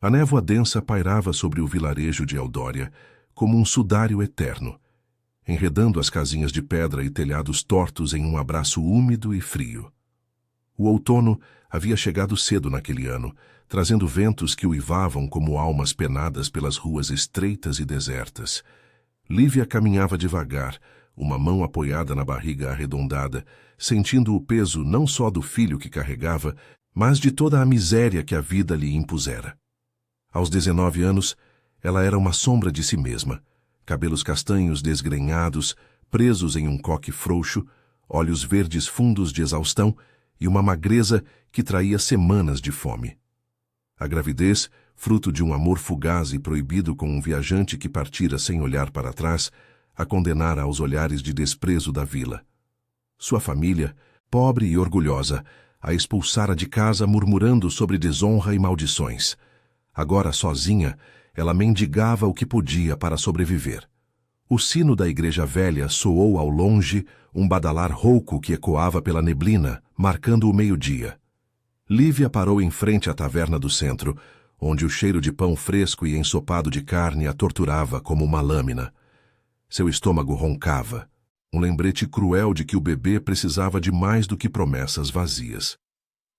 A névoa densa pairava sobre o vilarejo de Eldória como um sudário eterno, enredando as casinhas de pedra e telhados tortos em um abraço úmido e frio. O outono havia chegado cedo naquele ano, trazendo ventos que uivavam como almas penadas pelas ruas estreitas e desertas. Lívia caminhava devagar, uma mão apoiada na barriga arredondada, sentindo o peso não só do filho que carregava, mas de toda a miséria que a vida lhe impusera. Aos 19 anos, ela era uma sombra de si mesma, cabelos castanhos desgrenhados, presos em um coque frouxo, olhos verdes fundos de exaustão e uma magreza que traía semanas de fome. A gravidez, fruto de um amor fugaz e proibido com um viajante que partira sem olhar para trás, a condenara aos olhares de desprezo da vila. Sua família, pobre e orgulhosa, a expulsara de casa murmurando sobre desonra e maldições. Agora, sozinha, ela mendigava o que podia para sobreviver. O sino da igreja velha soou ao longe, um badalar rouco que ecoava pela neblina, marcando o meio-dia. Lívia parou em frente à taverna do centro, onde o cheiro de pão fresco e ensopado de carne a torturava como uma lâmina. Seu estômago roncava, um lembrete cruel de que o bebê precisava de mais do que promessas vazias.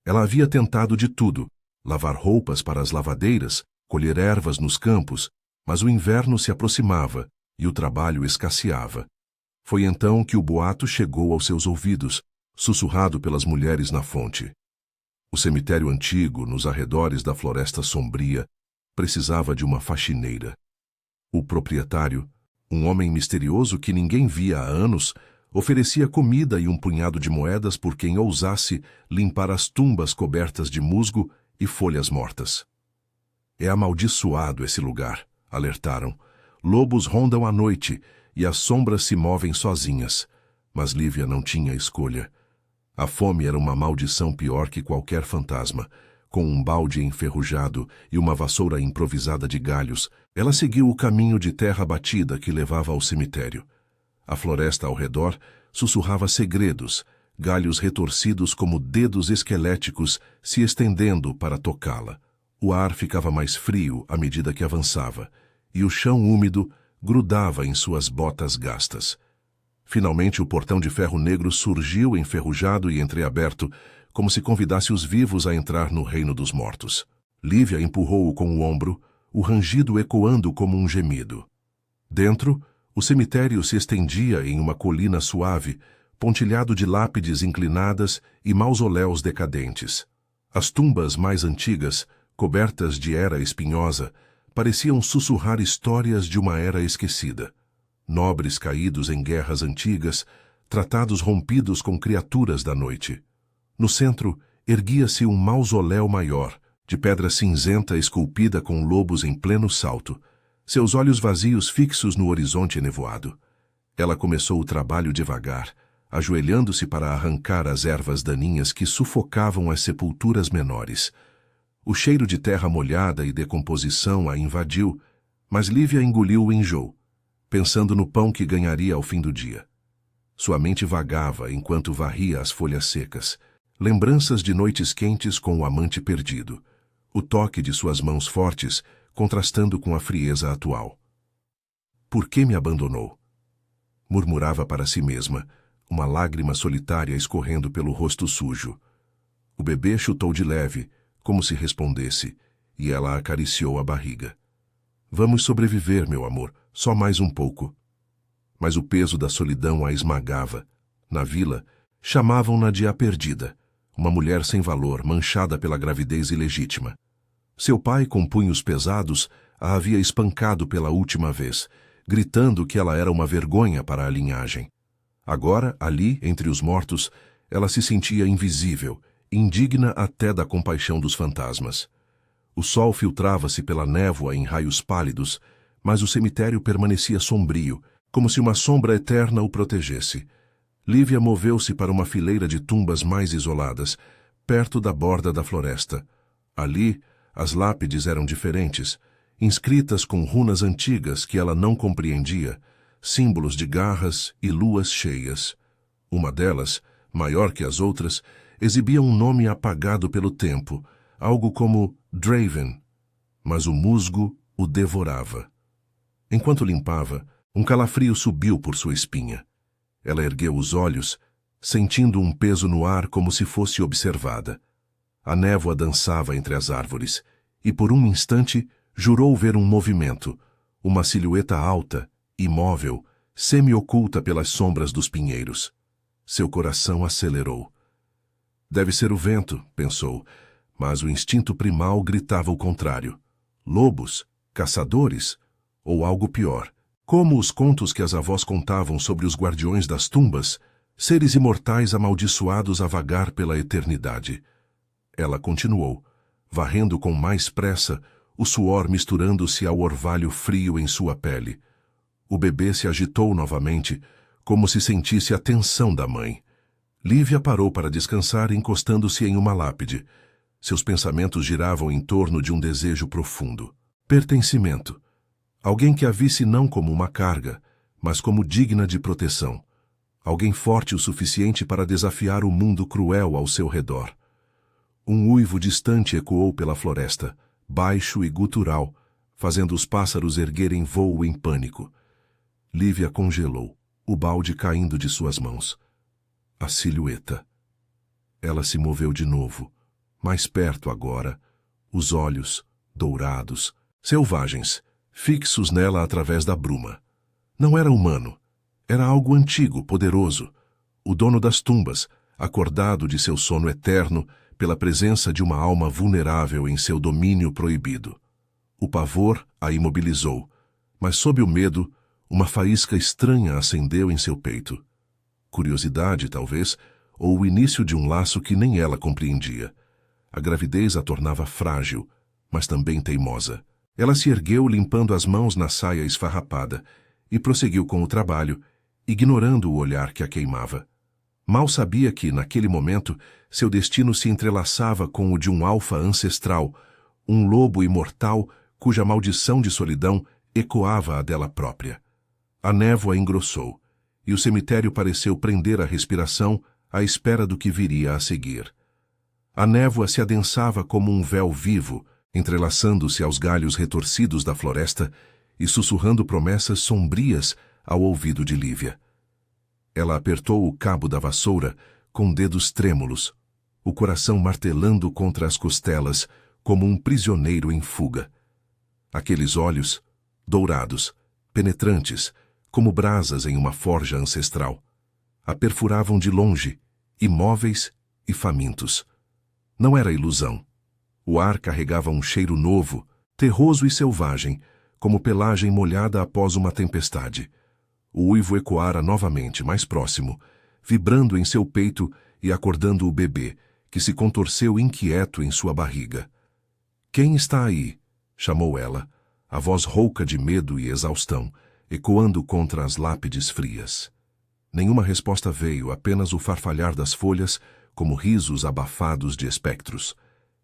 Ela havia tentado de tudo, lavar roupas para as lavadeiras, colher ervas nos campos, mas o inverno se aproximava e o trabalho escasseava. Foi então que o boato chegou aos seus ouvidos, sussurrado pelas mulheres na fonte. O cemitério antigo, nos arredores da floresta sombria, precisava de uma faxineira. O proprietário, um homem misterioso que ninguém via há anos, oferecia comida e um punhado de moedas por quem ousasse limpar as tumbas cobertas de musgo e folhas mortas. É amaldiçoado esse lugar, alertaram. Lobos rondam à noite e as sombras se movem sozinhas. Mas Lívia não tinha escolha. A fome era uma maldição pior que qualquer fantasma. Com um balde enferrujado e uma vassoura improvisada de galhos, ela seguiu o caminho de terra batida que levava ao cemitério. A floresta ao redor sussurrava segredos, galhos retorcidos como dedos esqueléticos se estendendo para tocá-la. O ar ficava mais frio à medida que avançava, e o chão úmido grudava em suas botas gastas. Finalmente o portão de ferro negro surgiu enferrujado e entreaberto, como se convidasse os vivos a entrar no reino dos mortos. Lívia empurrou-o com o ombro, o rangido ecoando como um gemido. Dentro, o cemitério se estendia em uma colina suave, pontilhado de lápides inclinadas e mausoléus decadentes. As tumbas mais antigas, cobertas de era espinhosa, pareciam sussurrar histórias de uma era esquecida. Nobres caídos em guerras antigas, tratados rompidos com criaturas da noite. No centro, erguia-se um mausoléu maior, de pedra cinzenta esculpida com lobos em pleno salto, seus olhos vazios fixos no horizonte nevoado. Ela começou o trabalho devagar, ajoelhando-se para arrancar as ervas daninhas que sufocavam as sepulturas menores. O cheiro de terra molhada e decomposição a invadiu, mas Lívia engoliu o enjoo, pensando no pão que ganharia ao fim do dia. Sua mente vagava enquanto varria as folhas secas, lembranças de noites quentes com o amante perdido, o toque de suas mãos fortes contrastando com a frieza atual. Por que me abandonou? Murmurava para si mesma, uma lágrima solitária escorrendo pelo rosto sujo. O bebê chutou de leve, como se respondesse, e ela acariciou a barriga. Vamos sobreviver, meu amor, só mais um pouco. Mas o peso da solidão a esmagava. Na vila, chamavam-na de a perdida, uma mulher sem valor, manchada pela gravidez ilegítima. Seu pai, com punhos pesados, a havia espancado pela última vez, gritando que ela era uma vergonha para a linhagem. Agora, ali, entre os mortos, ela se sentia invisível, indigna até da compaixão dos fantasmas. O sol filtrava-se pela névoa em raios pálidos, mas o cemitério permanecia sombrio, como se uma sombra eterna o protegesse. Lívia moveu-se para uma fileira de tumbas mais isoladas, perto da borda da floresta. Ali, as lápides eram diferentes, inscritas com runas antigas que ela não compreendia, símbolos de garras e luas cheias. Uma delas, maior que as outras, exibia um nome apagado pelo tempo, algo como Draven. mas o musgo o devorava. Enquanto limpava, um calafrio subiu por sua espinha. Ela ergueu os olhos, sentindo um peso no ar como se fosse observada. A névoa dançava entre as árvores, e por um instante jurou ver um movimento, uma silhueta alta, imóvel, semi-oculta pelas sombras dos pinheiros. Seu coração acelerou. Deve ser o vento, pensou, mas o instinto primal gritava o contrário. Lobos? Caçadores? Ou algo pior? Como os contos que as avós contavam sobre os guardiões das tumbas, seres imortais amaldiçoados a vagar pela eternidade. Ela continuou, varrendo com mais pressa, o suor misturando-se ao orvalho frio em sua pele. O bebê se agitou novamente, como se sentisse a tensão da mãe. Lívia parou para descansar encostando-se em uma lápide. Seus pensamentos giravam em torno de um desejo profundo. Pertencimento. Alguém que a visse não como uma carga, mas como digna de proteção. Alguém forte o suficiente para desafiar o mundo cruel ao seu redor. Um uivo distante ecoou pela floresta, baixo e gutural, fazendo os pássaros erguerem voo em pânico. Lívia congelou, o balde caindo de suas mãos. A silhueta. Ela se moveu de novo, mais perto agora, os olhos, dourados, selvagens, fixos nela através da bruma. Não era humano. Era algo antigo, poderoso. O dono das tumbas, acordado de seu sono eterno pela presença de uma alma vulnerável em seu domínio proibido. O pavor a imobilizou, mas sob o medo, uma faísca estranha acendeu em seu peito. Curiosidade, talvez, ou o início de um laço que nem ela compreendia. A gravidez a tornava frágil, mas também teimosa. Ela se ergueu limpando as mãos na saia esfarrapada e prosseguiu com o trabalho, ignorando o olhar que a queimava. Mal sabia que, naquele momento, seu destino se entrelaçava com o de um alfa ancestral, um lobo imortal cuja maldição de solidão ecoava a dela própria. A névoa engrossou, e o cemitério pareceu prender a respiração à espera do que viria a seguir. A névoa se adensava como um véu vivo, entrelaçando-se aos galhos retorcidos da floresta e sussurrando promessas sombrias ao ouvido de Lívia. Ela apertou o cabo da vassoura com dedos trêmulos, o coração martelando contra as costelas como um prisioneiro em fuga. Aqueles olhos, dourados, penetrantes, como brasas em uma forja ancestral, a perfuravam de longe, imóveis e famintos. Não era ilusão. O ar carregava um cheiro novo, terroso e selvagem, como pelagem molhada após uma tempestade. O uivo ecoara novamente, mais próximo, vibrando em seu peito e acordando o bebê, que se contorceu inquieto em sua barriga. "Quem está aí?" chamou ela, a voz rouca de medo e exaustão, ecoando contra as lápides frias. Nenhuma resposta veio, apenas o farfalhar das folhas, como risos abafados de espectros.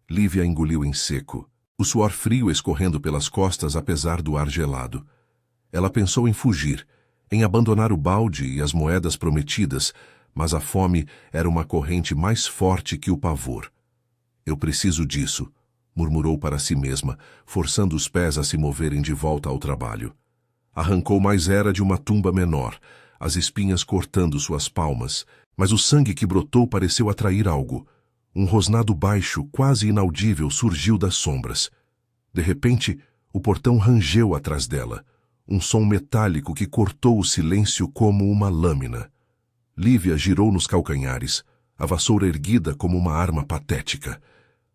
Lívia engoliu em seco, o suor frio escorrendo pelas costas apesar do ar gelado. Ela pensou em fugir, em abandonar o balde e as moedas prometidas, mas a fome era uma corrente mais forte que o pavor. "Eu preciso disso", murmurou para si mesma, forçando os pés a se moverem de volta ao trabalho. Arrancou mais era de uma tumba menor, as espinhas cortando suas palmas, mas o sangue que brotou pareceu atrair algo. Um rosnado baixo, quase inaudível, surgiu das sombras. De repente, o portão rangeu atrás dela, um som metálico que cortou o silêncio como uma lâmina. Lívia girou nos calcanhares, a vassoura erguida como uma arma patética.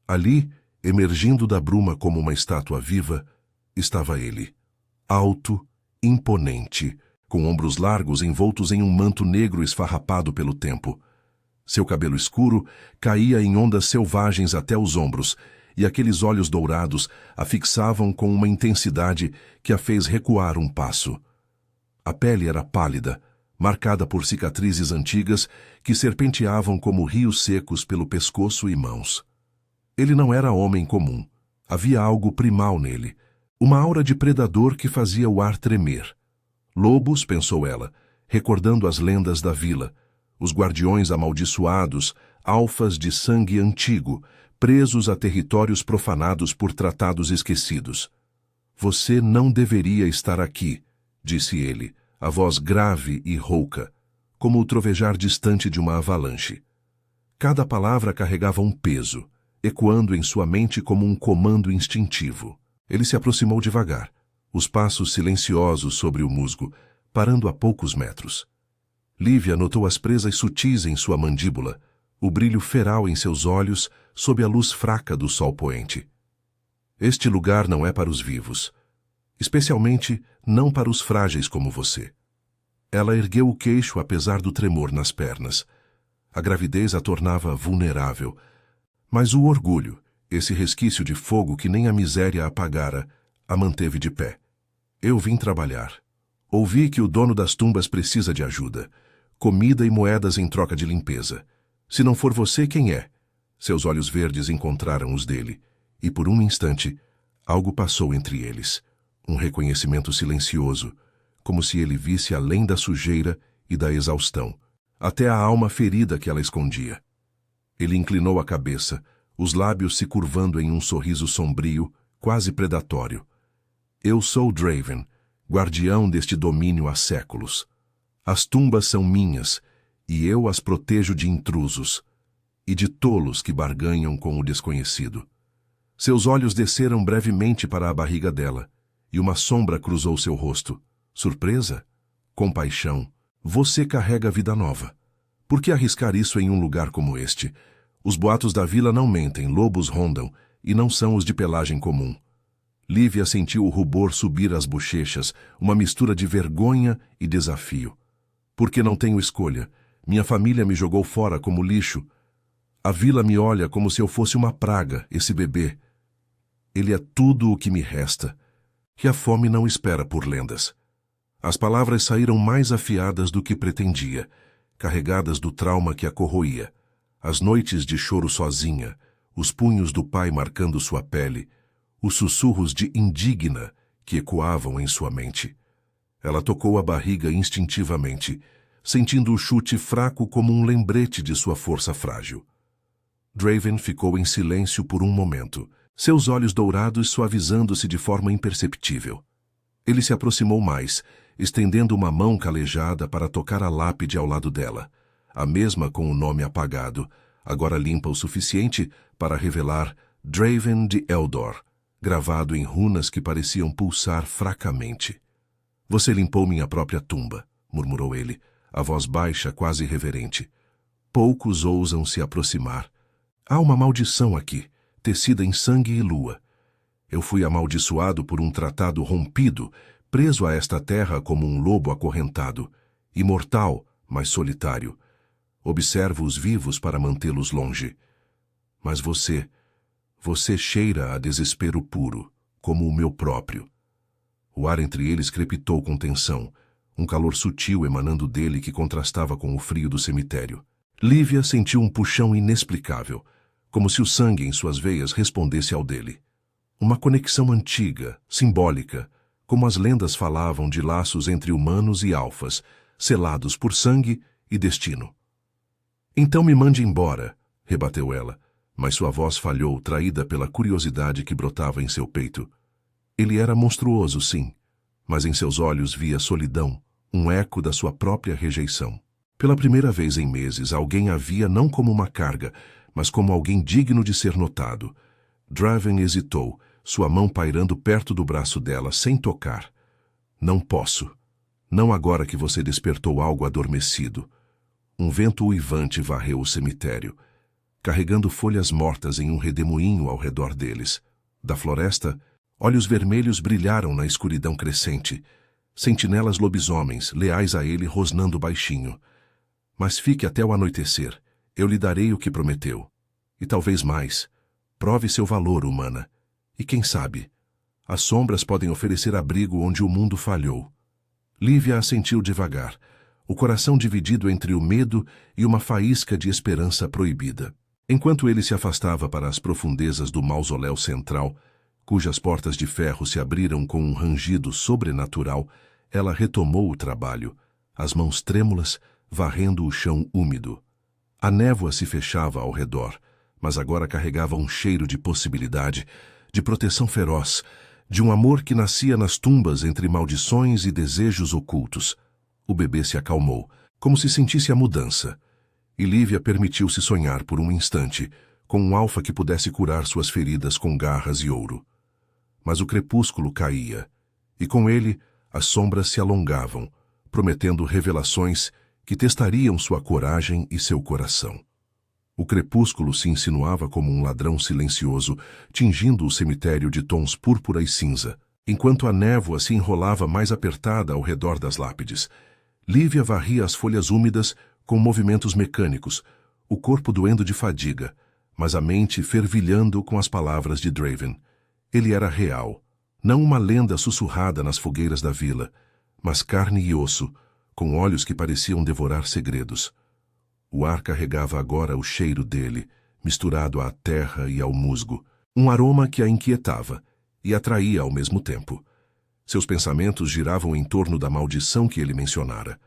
Ali, emergindo da bruma como uma estátua viva, estava ele. Alto, imponente, com ombros largos envoltos em um manto negro esfarrapado pelo tempo. Seu cabelo escuro caía em ondas selvagens até os ombros, e aqueles olhos dourados a fixavam com uma intensidade que a fez recuar um passo. A pele era pálida, marcada por cicatrizes antigas que serpenteavam como rios secos pelo pescoço e mãos. Ele não era homem comum. Havia algo primal nele, uma aura de predador que fazia o ar tremer. Lobos, pensou ela, recordando as lendas da vila, os guardiões amaldiçoados, alfas de sangue antigo, presos a territórios profanados por tratados esquecidos. Você não deveria estar aqui, disse ele, a voz grave e rouca, como o trovejar distante de uma avalanche. Cada palavra carregava um peso, ecoando em sua mente como um comando instintivo. Ele se aproximou devagar, os passos silenciosos sobre o musgo, parando a poucos metros. Lívia notou as presas sutis em sua mandíbula, o brilho feral em seus olhos sob a luz fraca do sol poente. Este lugar não é para os vivos, especialmente não para os frágeis como você. Ela ergueu o queixo apesar do tremor nas pernas. A gravidez a tornava vulnerável, mas o orgulho, esse resquício de fogo que nem a miséria apagara, a manteve de pé. Eu vim trabalhar. Ouvi que o dono das tumbas precisa de ajuda. Comida e moedas em troca de limpeza. Se não for você, quem é? Seus olhos verdes encontraram os dele, e por um instante, algo passou entre eles. Um reconhecimento silencioso, como se ele visse além da sujeira e da exaustão, até a alma ferida que ela escondia. Ele inclinou a cabeça, os lábios se curvando em um sorriso sombrio, quase predatório. Eu sou Draven, guardião deste domínio há séculos. As tumbas são minhas, e eu as protejo de intrusos, e de tolos que barganham com o desconhecido. Seus olhos desceram brevemente para a barriga dela, e uma sombra cruzou seu rosto. Surpresa? Compaixão. Você carrega vida nova. Por que arriscar isso em um lugar como este? Os boatos da vila não mentem, lobos rondam, e não são os de pelagem comum. Lívia sentiu o rubor subir às bochechas, uma mistura de vergonha e desafio. Porque não tenho escolha. Minha família me jogou fora como lixo. A vila me olha como se eu fosse uma praga, esse bebê. Ele é tudo o que me resta. Que a fome não espera por lendas. As palavras saíram mais afiadas do que pretendia, carregadas do trauma que a corroía. As noites de choro sozinha, os punhos do pai marcando sua pele, os sussurros de indigna que ecoavam em sua mente. Ela tocou a barriga instintivamente, sentindo o chute fraco como um lembrete de sua força frágil. Draven ficou em silêncio por um momento, seus olhos dourados suavizando-se de forma imperceptível. Ele se aproximou mais, estendendo uma mão calejada para tocar a lápide ao lado dela, a mesma com o nome apagado, agora limpa o suficiente para revelar Draven de Eldor, gravado em runas que pareciam pulsar fracamente. Você limpou minha própria tumba, murmurou ele, a voz baixa, quase reverente. Poucos ousam se aproximar. Há uma maldição aqui, tecida em sangue e lua. Eu fui amaldiçoado por um tratado rompido, preso a esta terra como um lobo acorrentado, imortal, mas solitário. Observo os vivos para mantê-los longe. Mas você cheira a desespero puro, como o meu próprio. O ar entre eles crepitou com tensão, um calor sutil emanando dele que contrastava com o frio do cemitério. Lívia sentiu um puxão inexplicável, como se o sangue em suas veias respondesse ao dele. Uma conexão antiga, simbólica, como as lendas falavam de laços entre humanos e alfas, selados por sangue e destino. Então me mande embora, rebateu ela, mas sua voz falhou, traída pela curiosidade que brotava em seu peito. Ele era monstruoso, sim, mas em seus olhos via solidão, um eco da sua própria rejeição. Pela primeira vez em meses, alguém a via não como uma carga, mas como alguém digno de ser notado. Draven hesitou, sua mão pairando perto do braço dela, sem tocar. Não posso. Não agora que você despertou algo adormecido. Um vento uivante varreu o cemitério, carregando folhas mortas em um redemoinho ao redor deles. Da floresta, olhos vermelhos brilharam na escuridão crescente. Sentinelas lobisomens, leais a ele, rosnando baixinho. Mas fique até o anoitecer. Eu lhe darei o que prometeu. E talvez mais. Prove seu valor, humana. E quem sabe, as sombras podem oferecer abrigo onde o mundo falhou. Lívia assentiu devagar, o coração dividido entre o medo e uma faísca de esperança proibida. Enquanto ele se afastava para as profundezas do mausoléu central, cujas portas de ferro se abriram com um rangido sobrenatural, ela retomou o trabalho, as mãos trêmulas, varrendo o chão úmido. A névoa se fechava ao redor, mas agora carregava um cheiro de possibilidade, de proteção feroz, de um amor que nascia nas tumbas entre maldições e desejos ocultos. O bebê se acalmou, como se sentisse a mudança, e Lívia permitiu-se sonhar por um instante com um alfa que pudesse curar suas feridas com garras e ouro. Mas o crepúsculo caía, e com ele as sombras se alongavam, prometendo revelações que testariam sua coragem e seu coração. O crepúsculo se insinuava como um ladrão silencioso, tingindo o cemitério de tons púrpura e cinza, enquanto a névoa se enrolava mais apertada ao redor das lápides. Lívia varria as folhas úmidas com movimentos mecânicos, o corpo doendo de fadiga, mas a mente fervilhando com as palavras de Draven. Ele era real, não uma lenda sussurrada nas fogueiras da vila, mas carne e osso, com olhos que pareciam devorar segredos. O ar carregava agora o cheiro dele, misturado à terra e ao musgo, um aroma que a inquietava e atraía ao mesmo tempo. Seus pensamentos giravam em torno da maldição que ele mencionara.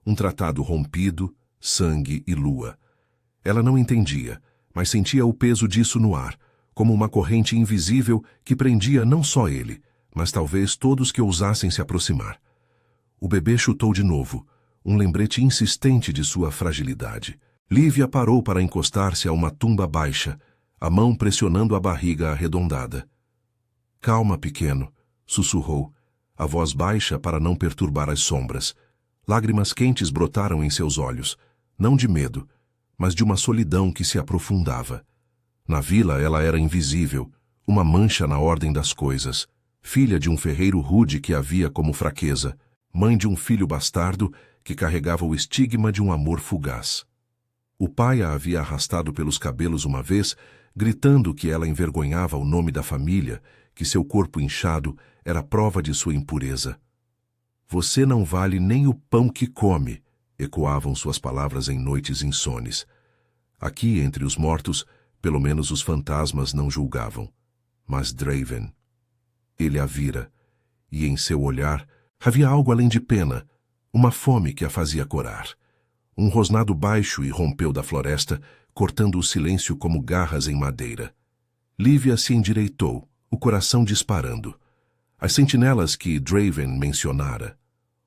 Um tratado rompido, sangue e lua. Ela não entendia, mas sentia o peso disso no ar, como uma corrente invisível que prendia não só ele, mas talvez todos que ousassem se aproximar. O bebê chutou de novo, um lembrete insistente de sua fragilidade. Lívia parou para encostar-se a uma tumba baixa, a mão pressionando a barriga arredondada. Calma, pequeno, sussurrou, a voz baixa para não perturbar as sombras. Lágrimas quentes brotaram em seus olhos, não de medo, mas de uma solidão que se aprofundava. Na vila ela era invisível, uma mancha na ordem das coisas, filha de um ferreiro rude que a via como fraqueza, mãe de um filho bastardo que carregava o estigma de um amor fugaz. O pai a havia arrastado pelos cabelos uma vez, gritando que ela envergonhava o nome da família, que seu corpo inchado era prova de sua impureza. Você não vale nem o pão que come, ecoavam suas palavras em noites insones. Aqui, entre os mortos, pelo menos os fantasmas não julgavam. Mas Draven, ele a vira, e em seu olhar havia algo além de pena, uma fome que a fazia corar. Um rosnado baixo irrompeu da floresta, cortando o silêncio como garras em madeira. Lívia se endireitou, o coração disparando. As sentinelas que Draven mencionara.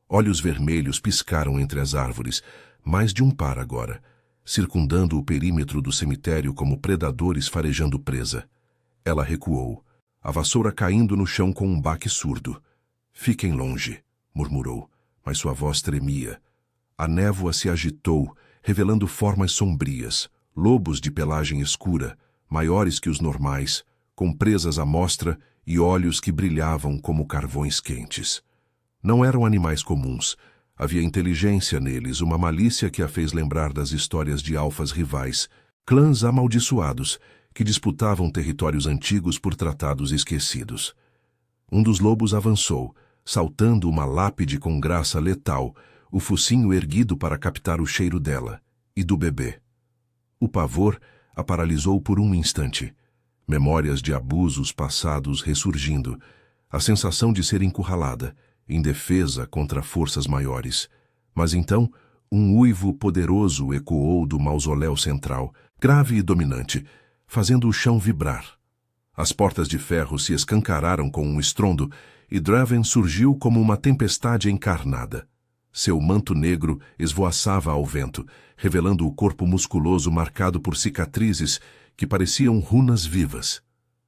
Olhos vermelhos piscaram entre as árvores, mais de um par agora, circundando o perímetro do cemitério como predadores farejando presa. Ela recuou, a vassoura caindo no chão com um baque surdo. Fiquem longe, murmurou, mas sua voz tremia. A névoa se agitou, revelando formas sombrias, lobos de pelagem escura, maiores que os normais, com presas à mostra e olhos que brilhavam como carvões quentes. Não eram animais comuns. Havia inteligência neles, uma malícia que a fez lembrar das histórias de alfas rivais, clãs amaldiçoados, que disputavam territórios antigos por tratados esquecidos. Um dos lobos avançou, saltando uma lápide com graça letal, o focinho erguido para captar o cheiro dela e do bebê. O pavor a paralisou por um instante. Memórias de abusos passados ressurgindo, a sensação de ser encurralada, indefesa contra forças maiores. Mas então, um uivo poderoso ecoou do mausoléu central, grave e dominante, fazendo o chão vibrar. As portas de ferro se escancararam com um estrondo e Draven surgiu como uma tempestade encarnada. Seu manto negro esvoaçava ao vento, revelando o corpo musculoso marcado por cicatrizes que pareciam runas vivas.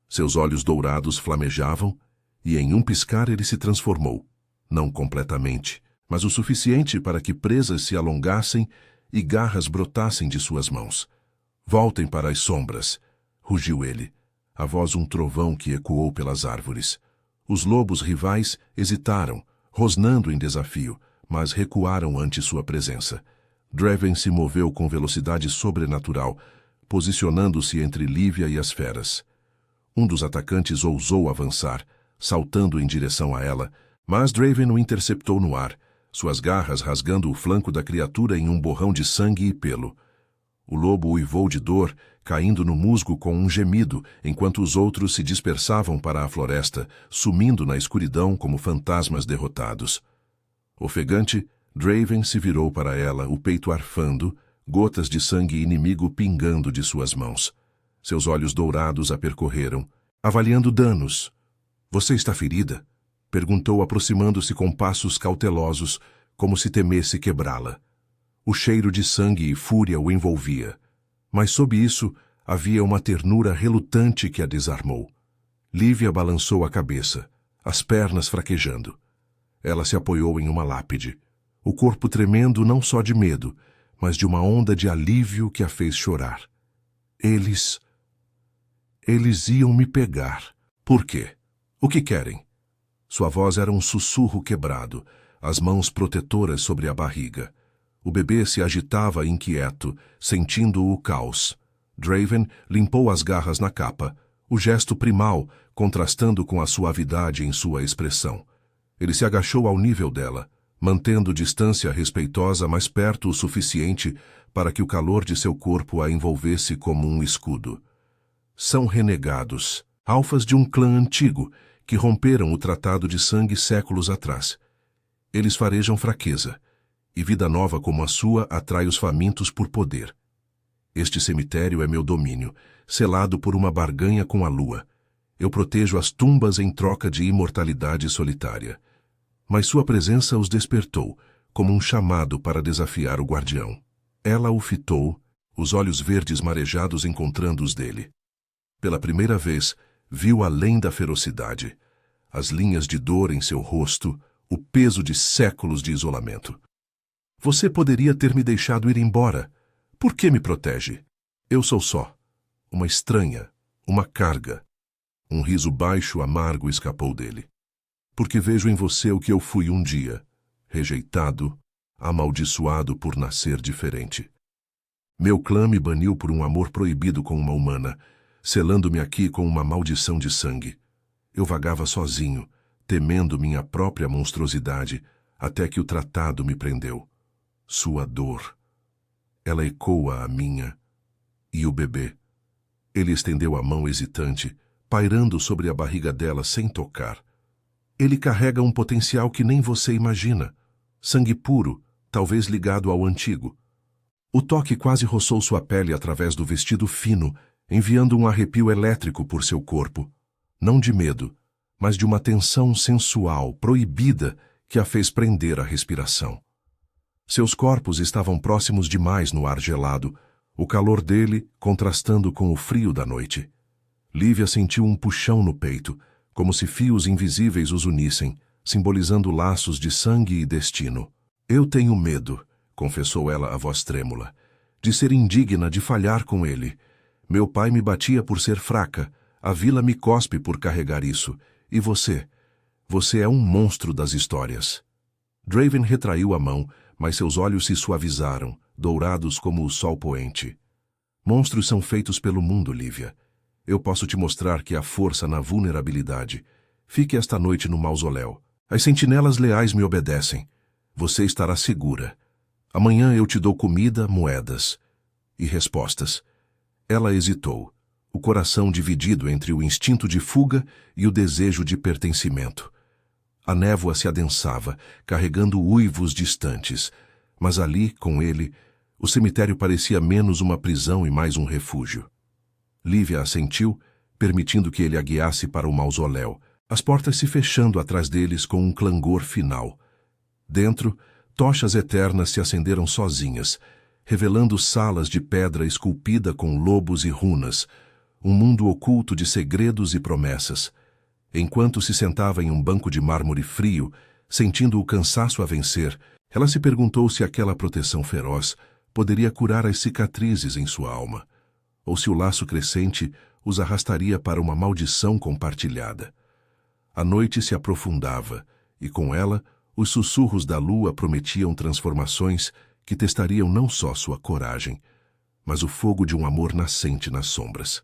Seus olhos dourados flamejavam e em um piscar ele se transformou. Não completamente, mas o suficiente para que presas se alongassem e garras brotassem de suas mãos. Voltem para as sombras, rugiu ele, a voz um trovão que ecoou pelas árvores. Os lobos rivais hesitaram, rosnando em desafio, mas recuaram ante sua presença. Draven se moveu com velocidade sobrenatural, posicionando-se entre Lívia e as feras. Um dos atacantes ousou avançar, saltando em direção a ela, mas Draven o interceptou no ar, suas garras rasgando o flanco da criatura em um borrão de sangue e pelo. O lobo uivou de dor, caindo no musgo com um gemido, enquanto os outros se dispersavam para a floresta, sumindo na escuridão como fantasmas derrotados. Ofegante, Draven se virou para ela, o peito arfando, gotas de sangue inimigo pingando de suas mãos. Seus olhos dourados a percorreram, avaliando danos. Você está ferida? Perguntou, aproximando-se com passos cautelosos, como se temesse quebrá-la. O cheiro de sangue e fúria o envolvia, mas sob isso havia uma ternura relutante que a desarmou. Lívia balançou a cabeça, as pernas fraquejando. Ela se apoiou em uma lápide, o corpo tremendo não só de medo, mas de uma onda de alívio que a fez chorar. Eles iam me pegar. Por quê? O que querem? Sua voz era um sussurro quebrado, as mãos protetoras sobre a barriga. O bebê se agitava inquieto, sentindo o caos. Draven limpou as garras na capa, o gesto primal contrastando com a suavidade em sua expressão. Ele se agachou ao nível dela, mantendo distância respeitosa mais perto o suficiente para que o calor de seu corpo a envolvesse como um escudo. São renegados, alfas de um clã antigo, que romperam o tratado de sangue séculos atrás. Eles farejam fraqueza, e vida nova como a sua atrai os famintos por poder. Este cemitério é meu domínio, selado por uma barganha com a lua. Eu protejo as tumbas em troca de imortalidade solitária. Mas sua presença os despertou, como um chamado para desafiar o guardião. Ela o fitou, os olhos verdes marejados encontrando os dele. Pela primeira vez, viu além da ferocidade, as linhas de dor em seu rosto, o peso de séculos de isolamento. Você poderia ter me deixado ir embora. Por que me protege? Eu sou só. Uma estranha, uma carga. Um riso baixo, amargo escapou dele. Porque vejo em você o que eu fui um dia, rejeitado, amaldiçoado por nascer diferente. Meu clã me baniu por um amor proibido com uma humana, selando-me aqui com uma maldição de sangue. Eu vagava sozinho, temendo minha própria monstruosidade, até que o tratado me prendeu. Sua dor. Ela ecoa a minha. E o bebê. Ele estendeu a mão hesitante, pairando sobre a barriga dela sem tocar. Ele carrega um potencial que nem você imagina. Sangue puro, talvez ligado ao antigo. O toque quase roçou sua pele através do vestido fino, enviando um arrepio elétrico por seu corpo. Não de medo, mas de uma tensão sensual, proibida, que a fez prender a respiração. Seus corpos estavam próximos demais no ar gelado, o calor dele contrastando com o frio da noite. Lívia sentiu um puxão no peito, como se fios invisíveis os unissem, simbolizando laços de sangue e destino. Eu tenho medo, confessou ela a voz trêmula, de ser indigna de falhar com ele. Meu pai me batia por ser fraca, a vila me cospe por carregar isso, e você? Você é um monstro das histórias. Draven retraiu a mão, mas seus olhos se suavizaram, dourados como o sol poente. Monstros são feitos pelo mundo, Lívia. Eu posso te mostrar que há força na vulnerabilidade. Fique esta noite no mausoléu. As sentinelas leais me obedecem. Você estará segura. Amanhã eu te dou comida, moedas e respostas. Ela hesitou, o coração dividido entre o instinto de fuga e o desejo de pertencimento. A névoa se adensava, carregando uivos distantes, mas ali, com ele, o cemitério parecia menos uma prisão e mais um refúgio. Lívia assentiu, permitindo que ele a guiasse para o mausoléu, as portas se fechando atrás deles com um clangor final. Dentro, tochas eternas se acenderam sozinhas, revelando salas de pedra esculpida com lobos e runas, um mundo oculto de segredos e promessas. Enquanto se sentava em um banco de mármore frio, sentindo o cansaço a vencer, ela se perguntou se aquela proteção feroz poderia curar as cicatrizes em sua alma, ou se o laço crescente os arrastaria para uma maldição compartilhada. A noite se aprofundava, e com ela, os sussurros da lua prometiam transformações que testariam não só sua coragem, mas o fogo de um amor nascente nas sombras.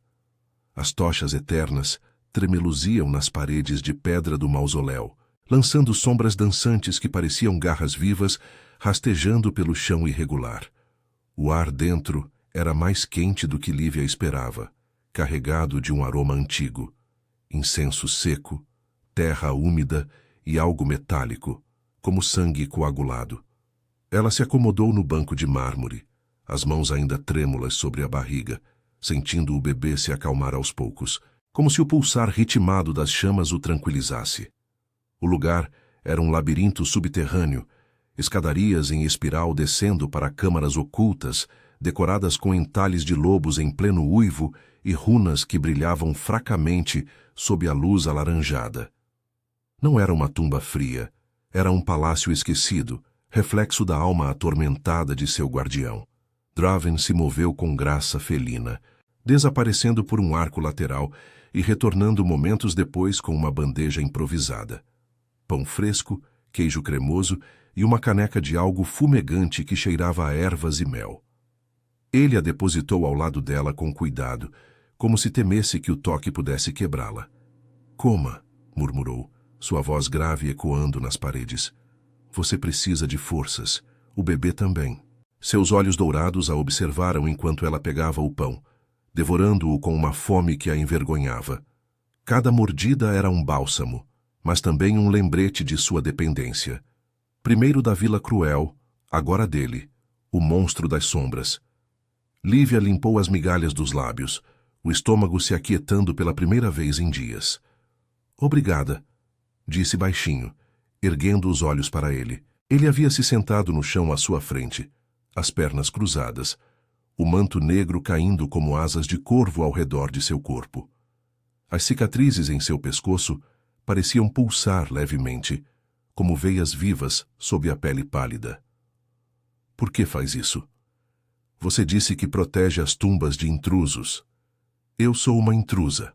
As tochas eternas tremeluziam nas paredes de pedra do mausoléu, lançando sombras dançantes que pareciam garras vivas, rastejando pelo chão irregular. O ar dentro era mais quente do que Lívia esperava, carregado de um aroma antigo, incenso seco, terra úmida e algo metálico, como sangue coagulado. Ela se acomodou no banco de mármore, as mãos ainda trêmulas sobre a barriga, sentindo o bebê se acalmar aos poucos, como se o pulsar ritmado das chamas o tranquilizasse. O lugar era um labirinto subterrâneo, escadarias em espiral descendo para câmaras ocultas, decoradas com entalhes de lobos em pleno uivo e runas que brilhavam fracamente sob a luz alaranjada. Não era uma tumba fria, era um palácio esquecido, reflexo da alma atormentada de seu guardião. Draven se moveu com graça felina, desaparecendo por um arco lateral e retornando momentos depois com uma bandeja improvisada. Pão fresco, queijo cremoso e uma caneca de algo fumegante que cheirava a ervas e mel. Ele a depositou ao lado dela com cuidado, como se temesse que o toque pudesse quebrá-la. "Coma", murmurou, sua voz grave ecoando nas paredes. "Você precisa de forças. O bebê também." Seus olhos dourados a observaram enquanto ela pegava o pão, devorando-o com uma fome que a envergonhava. Cada mordida era um bálsamo, mas também um lembrete de sua dependência. Primeiro da Vila Cruel, agora dele, o monstro das sombras. Lívia limpou as migalhas dos lábios, o estômago se aquietando pela primeira vez em dias. "Obrigada", disse baixinho, erguendo os olhos para ele. Ele havia se sentado no chão à sua frente, as pernas cruzadas, o manto negro caindo como asas de corvo ao redor de seu corpo. As cicatrizes em seu pescoço pareciam pulsar levemente, como veias vivas sob a pele pálida. "Por que faz isso?" "Você disse que protege as tumbas de intrusos." "Eu sou uma intrusa."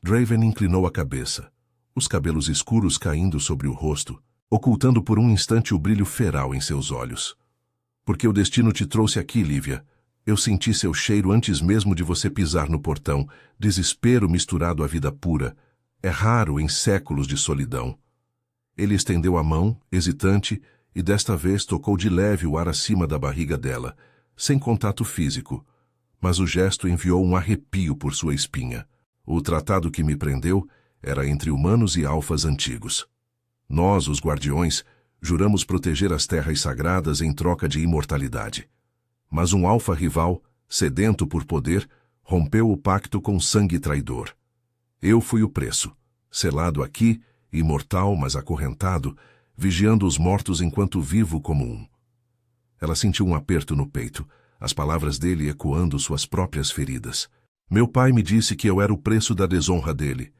Draven inclinou a cabeça, os cabelos escuros caindo sobre o rosto, ocultando por um instante o brilho feral em seus olhos. "Porque o destino te trouxe aqui, Lívia. Eu senti seu cheiro antes mesmo de você pisar no portão, desespero misturado à vida pura. É raro em séculos de solidão." Ele estendeu a mão, hesitante, e desta vez tocou de leve o ar acima da barriga dela, sem contato físico, mas o gesto enviou um arrepio por sua espinha. "O tratado que me prendeu era entre humanos e alfas antigos. Nós, os guardiões, juramos proteger as terras sagradas em troca de imortalidade. Mas um alfa rival, sedento por poder, rompeu o pacto com sangue traidor. Eu fui o preço, selado aqui, imortal mas acorrentado, vigiando os mortos enquanto vivo como um." Ela sentiu um aperto no peito, as palavras dele ecoando suas próprias feridas. "Meu pai me disse que eu era o preço da desonra dele,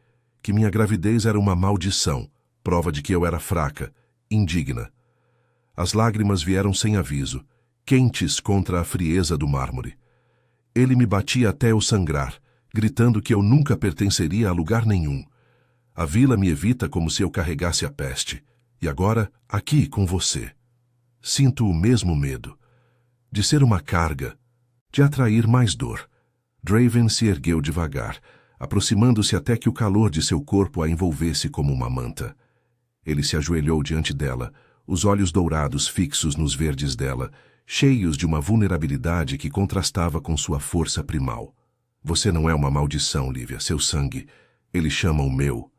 que minha gravidez era uma maldição, prova de que eu era fraca, indigna." As lágrimas vieram sem aviso, quentes contra a frieza do mármore. "Ele me batia até eu sangrar, gritando que eu nunca pertenceria a lugar nenhum. A vila me evita como se eu carregasse a peste. E agora, aqui com você. Sinto o mesmo medo. De ser uma carga, de atrair mais dor." Draven se ergueu devagar, aproximando-se até que o calor de seu corpo a envolvesse como uma manta. Ele se ajoelhou diante dela, os olhos dourados fixos nos verdes dela, cheios de uma vulnerabilidade que contrastava com sua força primal. "Você não é uma maldição, Lívia, seu sangue. Ele chama o meu."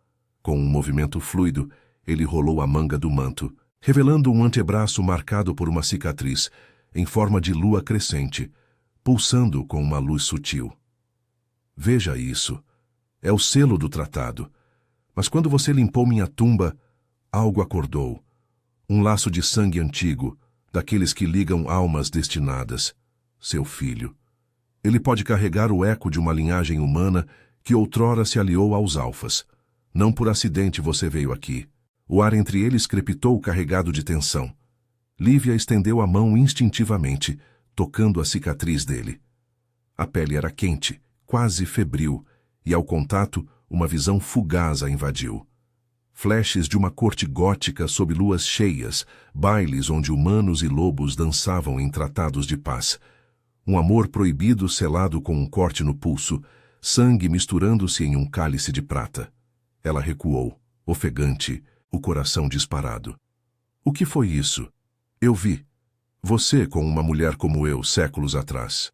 Com um movimento fluido, ele rolou a manga do manto, revelando um antebraço marcado por uma cicatriz, em forma de lua crescente, pulsando com uma luz sutil. "Veja isso. É o selo do tratado. Mas quando você limpou minha tumba, algo acordou. Um laço de sangue antigo, daqueles que ligam almas destinadas. Seu filho. Ele pode carregar o eco de uma linhagem humana que outrora se aliou aos alfas. Não por acidente você veio aqui." O ar entre eles crepitou carregado de tensão. Lívia estendeu a mão instintivamente, tocando a cicatriz dele. A pele era quente, quase febril, e ao contato, uma visão fugaz a invadiu. Flashes de uma corte gótica sob luas cheias, bailes onde humanos e lobos dançavam em tratados de paz. Um amor proibido selado com um corte no pulso, sangue misturando-se em um cálice de prata. Ela recuou, ofegante, o coração disparado. "O que foi isso?" "Eu vi. Você com uma mulher como eu, séculos atrás."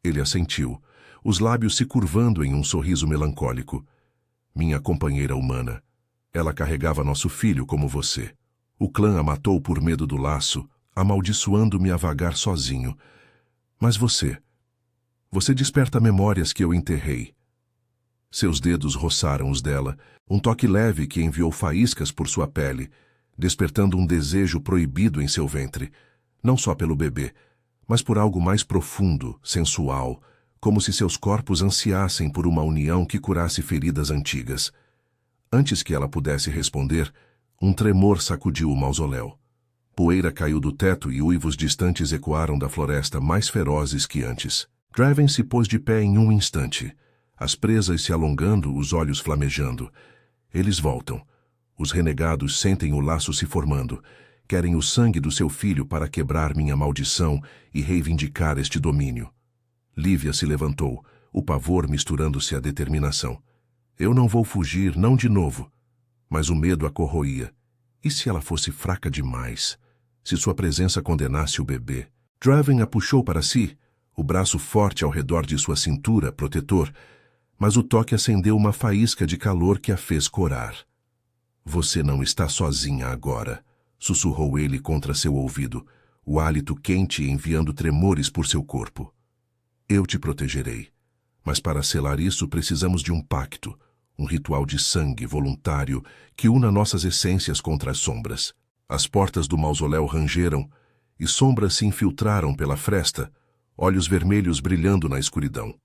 Ele assentiu, os lábios se curvando em um sorriso melancólico. "Minha companheira humana. Ela carregava nosso filho como você. O clã a matou por medo do laço, amaldiçoando-me a vagar sozinho. Mas você Você desperta memórias que eu enterrei. Seus dedos roçaram os dela, um toque leve que enviou faíscas por sua pele, despertando um desejo proibido em seu ventre, não só pelo bebê, mas por algo mais profundo, sensual, como se seus corpos ansiassem por uma união que curasse feridas antigas. Antes que ela pudesse responder, um tremor sacudiu o mausoléu. Poeira caiu do teto e uivos distantes ecoaram da floresta mais ferozes que antes. Draven se pôs de pé em um instante, as presas se alongando, os olhos flamejando. Eles voltam. Os renegados sentem o laço se formando. Querem o sangue do seu filho para quebrar minha maldição e reivindicar este domínio. Lívia se levantou, o pavor misturando-se à determinação. Eu não vou fugir, não de novo. Mas o medo a corroía. E se ela fosse fraca demais? Se sua presença condenasse o bebê? Draven a puxou para si, o braço forte ao redor de sua cintura, protetor, mas o toque acendeu uma faísca de calor que a fez corar. Você não está sozinha agora, sussurrou ele contra seu ouvido, o hálito quente enviando tremores por seu corpo. Eu te protegerei, mas para selar isso precisamos de um pacto, um ritual de sangue voluntário que una nossas essências contra as sombras. As portas do mausoléu rangeram e sombras se infiltraram pela fresta, olhos vermelhos brilhando na escuridão.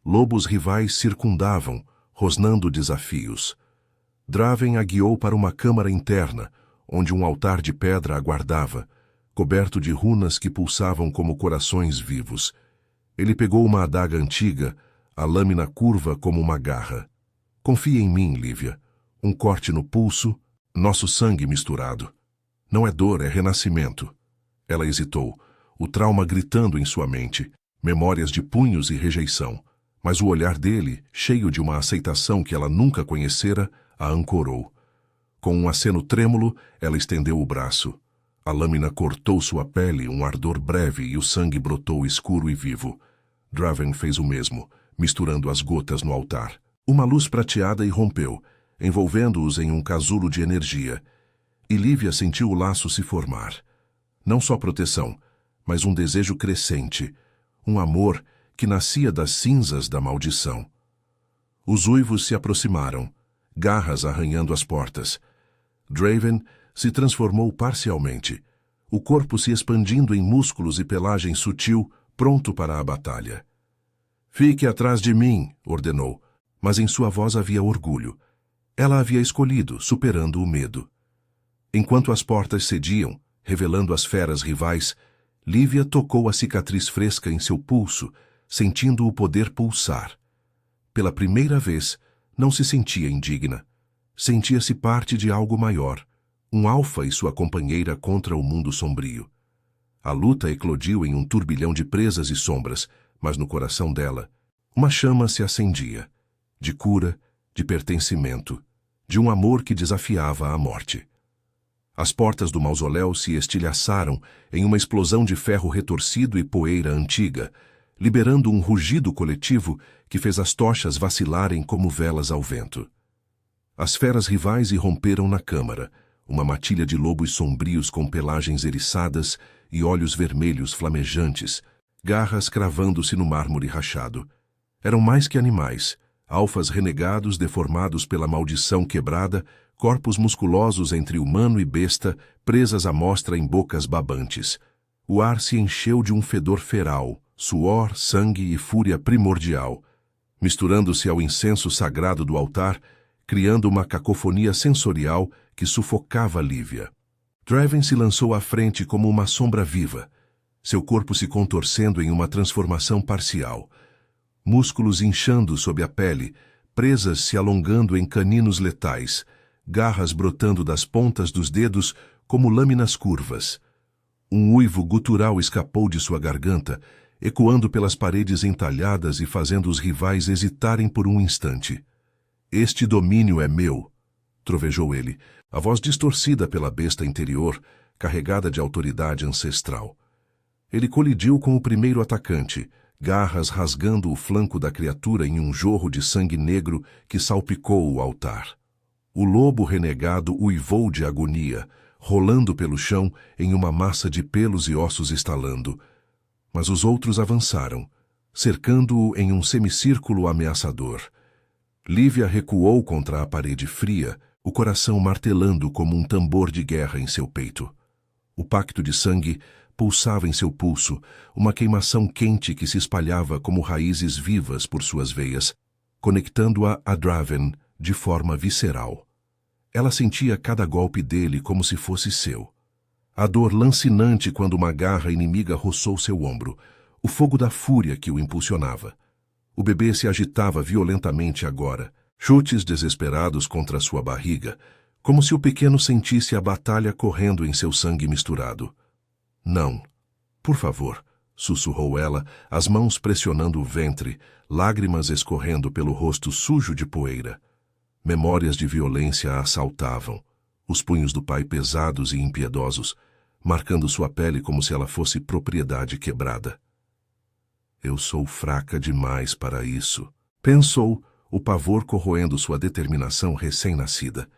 Lobos rivais circundavam, rosnando desafios. Draven a guiou para uma câmara interna, onde um altar de pedra aguardava, coberto de runas que pulsavam como corações vivos. Ele pegou uma adaga antiga, a lâmina curva como uma garra. Confie em mim, Lívia. Um corte no pulso, nosso sangue misturado. Não é dor, é renascimento. Ela hesitou, o trauma gritando em sua mente, memórias de punhos e rejeição. Mas o olhar dele, cheio de uma aceitação que ela nunca conhecera, a ancorou. Com um aceno trêmulo, ela estendeu o braço. A lâmina cortou sua pele, um ardor breve, e o sangue brotou escuro e vivo. Draven fez o mesmo, misturando as gotas no altar. Uma luz prateada irrompeu, envolvendo-os em um casulo de energia. E Lívia sentiu o laço se formar. Não só proteção, mas um desejo crescente, um amor que nascia das cinzas da maldição. Os uivos se aproximaram, garras arranhando as portas. Draven se transformou parcialmente, o corpo se expandindo em músculos e pelagem sutil, pronto para a batalha. Fique atrás de mim, ordenou, mas em sua voz havia orgulho. Ela havia escolhido, superando o medo. Enquanto as portas cediam, revelando as feras rivais, Lívia tocou a cicatriz fresca em seu pulso, sentindo o poder pulsar. Pela primeira vez, não se sentia indigna. Sentia-se parte de algo maior, um alfa e sua companheira contra o mundo sombrio. A luta eclodiu em um turbilhão de presas e sombras, mas no coração dela, uma chama se acendia, de cura, de pertencimento, de um amor que desafiava a morte. As portas do mausoléu se estilhaçaram em uma explosão de ferro retorcido e poeira antiga, liberando um rugido coletivo que fez as tochas vacilarem como velas ao vento. As feras rivais irromperam na câmara, uma matilha de lobos sombrios com pelagens eriçadas e olhos vermelhos flamejantes, garras cravando-se no mármore rachado. Eram mais que animais, alfas renegados deformados pela maldição quebrada, corpos musculosos entre humano e besta, presas à mostra em bocas babantes. O ar se encheu de um fedor feral, suor, sangue e fúria primordial, misturando-se ao incenso sagrado do altar, criando uma cacofonia sensorial que sufocava Lívia. Draven se lançou à frente como uma sombra viva, seu corpo se contorcendo em uma transformação parcial. Músculos inchando sob a pele, presas se alongando em caninos letais, garras brotando das pontas dos dedos como lâminas curvas. Um uivo gutural escapou de sua garganta, ecoando pelas paredes entalhadas e fazendo os rivais hesitarem por um instante. Este domínio é meu, trovejou ele, a voz distorcida pela besta interior, carregada de autoridade ancestral. Ele colidiu com o primeiro atacante, garras rasgando o flanco da criatura em um jorro de sangue negro que salpicou o altar. O lobo renegado uivou de agonia, rolando pelo chão em uma massa de pelos e ossos estalando. Mas os outros avançaram, cercando-o em um semicírculo ameaçador. Lívia recuou contra a parede fria, o coração martelando como um tambor de guerra em seu peito. O pacto de sangue pulsava em seu pulso, uma queimação quente que se espalhava como raízes vivas por suas veias, conectando-a a Draven de forma visceral. Ela sentia cada golpe dele como se fosse seu. A dor lancinante quando uma garra inimiga roçou seu ombro, o fogo da fúria que o impulsionava. O bebê se agitava violentamente agora, chutes desesperados contra sua barriga, como se o pequeno sentisse a batalha correndo em seu sangue misturado. Não, por favor, sussurrou ela, as mãos pressionando o ventre, lágrimas escorrendo pelo rosto sujo de poeira. Memórias de violência a assaltavam, os punhos do pai pesados e impiedosos, marcando sua pele como se ela fosse propriedade quebrada. Eu sou fraca demais para isso, pensou, o pavor corroendo sua determinação recém-nascida.